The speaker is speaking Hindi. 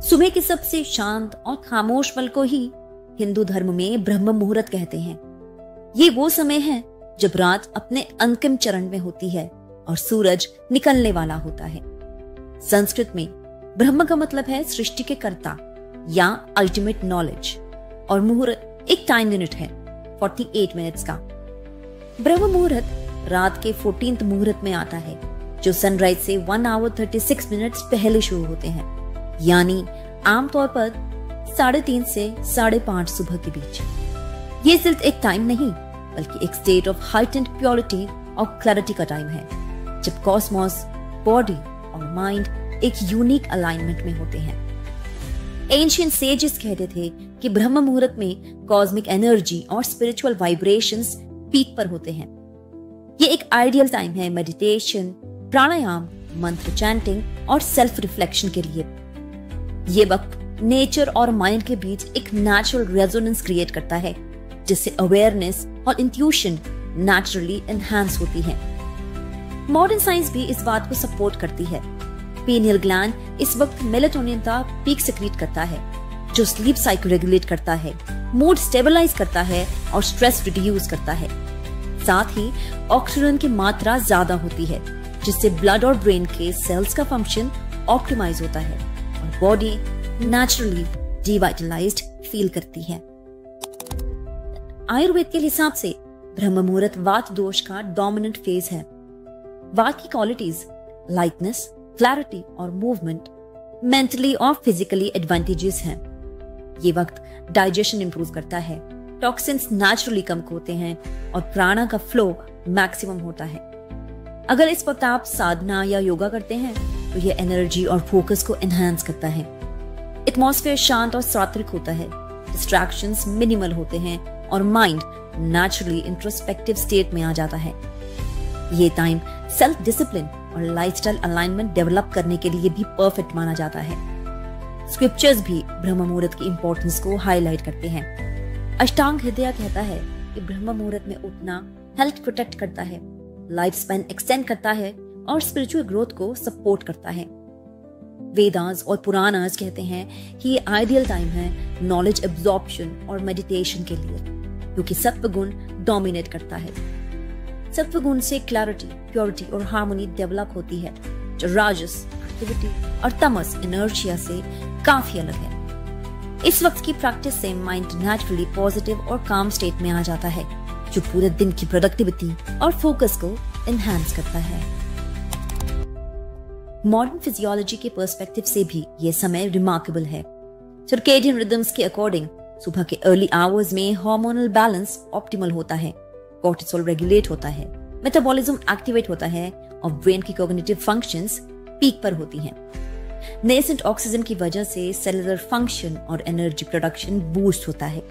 सुबह के सबसे शांत और खामोश पल को ही हिंदू धर्म में ब्रह्म मुहूर्त कहते हैं। ये वो समय है जब रात अपने अंतिम चरण में होती है और सूरज निकलने वाला होता है। संस्कृत में ब्रह्म का मतलब है सृष्टि के कर्ता या अल्टीमेट नॉलेज, और मुहूर्त एक टाइम यूनिट है 48 मिनट्स का। ब्रह्म मुहूर्त रात के 14th मुहूर्त में आता है, जो सनराइज से 1 hour 36 मिनट्स पहले शुरू होते हैं, यानी आमतौर पर 3:30 से 5:30 सुबह के बीच। ये सिर्फ एक टाइम नहीं, बल्कि एक स्टेट ऑफ हाइटेंड प्योरिटी और क्लैरिटी का टाइम है, जब कॉस्मोस, बॉडी और माइंड एक यूनिक अलाइनमेंट में होते हैं। एंशिएंट सेजेस कहते थे कि ब्रह्म मुहूर्त में कॉस्मिक एनर्जी और स्पिरिचुअल वाइब्रेशंस पीक पर होते हैं। ये एक आइडियल टाइम है मेडिटेशन, प्राणायाम, मंत्र चैंटिंग और सेल्फ रिफ्लेक्शन के लिए। ये वक्त नेचर और माइंड के बीच एक नेचुरल रेजोनेंस क्रिएट करता है, जिससे अवेयरनेस और इंट्यूशन नेचुरली एनहांस होती है। मॉडर्न साइंस भी इस बात को सपोर्ट करती है। पीनियल ग्लैंड इस वक्त मेलाटोनिन का पीक सेक्रीट करता है, जो स्लीप साइकिल रेगुलेट करता है, मूड स्टेबलाइज करता है और स्ट्रेस रिड्यूस करता है। साथ ही ऑक्सीजन की मात्रा ज्यादा होती है, जिससे ब्लड और ब्रेन के सेल्स का फंक्शन ऑप्टिमाइज होता है और बॉडी नेचुरली डिवाइटलाइज्ड फील करती है। आयुर्वेद के हिसाब से ब्रह्म मुहूर्त वात दोष का डोमिनेंट फेज है। वात की क्वालिटीज लाइटनेस, क्लैरिटी और मूवमेंट मेंटली और फिजिकली एडवांटेजेस हैं। ये वक्त डाइजेशन इंप्रूव करता है, टॉक्सिन्स नेचुरली कम होते हैं और प्राणा का फ्लो मैक्सिमम होता है। अगर इस वक्त आप साधना या योगा करते हैं तो ये एनर्जी और फोकस को एनहांस करता है। एटमॉस्फेयर शांत और सात्विक होता है, डिस्ट्रैक्शंस मिनिमल होते हैं और माइंड नेचुरली इंट्रोस्पेक्टिव स्टेट में आ जाता है। ये टाइम सेल्फ डिसिप्लिन और लाइफस्टाइल अलाइनमेंट डेवलप करने के लिए भी परफेक्ट माना जाता है। स्क्रिप्चर्स भी ब्रह्म मुहूर्त की इंपॉर्टेंस को हाईलाइट करते हैं। अष्टांग हृदय कहता है कि ब्रह्म मुहूर्त में उठना हेल्थ प्रोटेक्ट करता है, लाइफ स्पैन एक्सटेंड करता है और स्पिरिचुअल ग्रोथ को सपोर्ट करता है। वेदास और पुराणास कहते हैं कि ये आइडियल टाइम है नॉलेज एब्जॉर्प्शन और मेडिटेशन के लिए, क्योंकि सत्व गुण डोमिनेट करता है। सत्व गुण से क्लैरिटी, प्योरिटी और हार्मनी डेवलप होती है, जो राजस एक्टिविटी और तमस इनर्शिया से काफी अलग है। इस वक्त की प्रैक्टिस से माइंड नेचुरली पॉजिटिव और काम स्टेट में आ जाता है, जो पूरे दिन की प्रोडक्टिविटी और फोकस को एनहांस करता है। मॉडर्न फिजियोलॉजी के पर्सपेक्टिव से भी ये समय रिमार्केबल है। सर्केडियन रिदम्स के अकॉर्डिंग सुबह के अर्ली आवर्स में हार्मोनल बैलेंस ऑप्टिमल होता है, कोर्टिसोल रेगुलेट होता है, मेटाबॉलिज्म एक्टिवेट होता है और ब्रेन की कॉग्निटिव फंक्शंस पीक पर होती हैं। नेसेंट ऑक्सीजन की वजह से सेलुलर फंक्शन और एनर्जी प्रोडक्शन बूस्ट होता है।